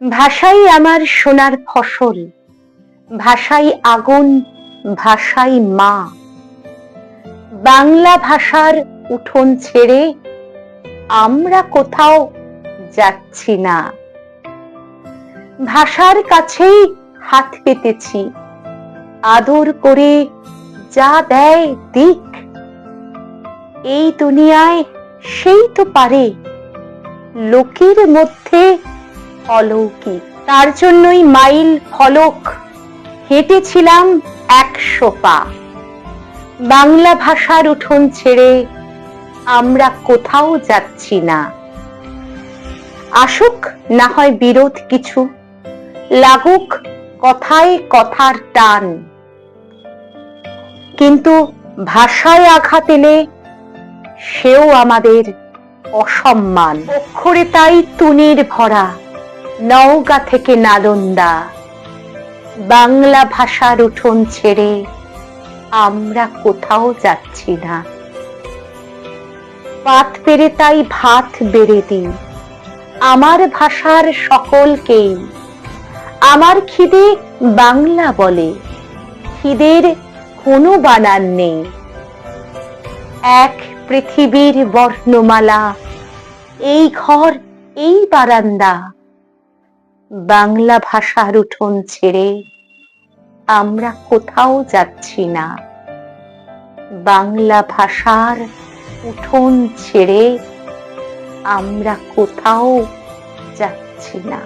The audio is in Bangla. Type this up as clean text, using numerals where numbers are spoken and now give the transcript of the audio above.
ভাষাই আমার সোনার ফসল, ভাষাই আগুন, ভাষাই মা। বাংলা ভাষার উঠোন ছেড়ে আমরা কোথাও যাচ্ছি না। ভাষার কাছেই হাত পেতেছি, আদর করে যা দেয় দিক। এই দুনিয়ায় সেই তো পারে লোকের মধ্যে অলৌকিক। তার জন্যই মাইল ফলক হেঁটেছিলাম 100 পা। বাংলা ভাষার উঠোন ছেড়ে আমরা কোথাও যাচ্ছি না। আসুক না হয় বিরোধ কিছু, লাগুক কথায় কথার টান, কিন্তু ভাষায় আঘাত এলে সেও আমাদের অসম্মান। অক্ষরে তাই তুনির ভরা, নওগাঁ থেকে নালন্দা। বাংলা ভাষার উঠোন ছেড়ে আমরা কোথাও যাচ্ছি না। পাত পেরে তাই ভাত বেড়ে দিই আমার ভাষার সকলকেই। আমার খিদে বাংলা বলে, খিদের কোনো বানান নেই। এক পৃথিবীর বর্ণমালা, এই ঘর এই বারান্দা। বাংলা ভাষার উঠোন ছেড়ে আমরা কোথাও যাচ্ছি না। বাংলা ভাষার উঠোন ছেড়ে আমরা কোথাও যাচ্ছি না।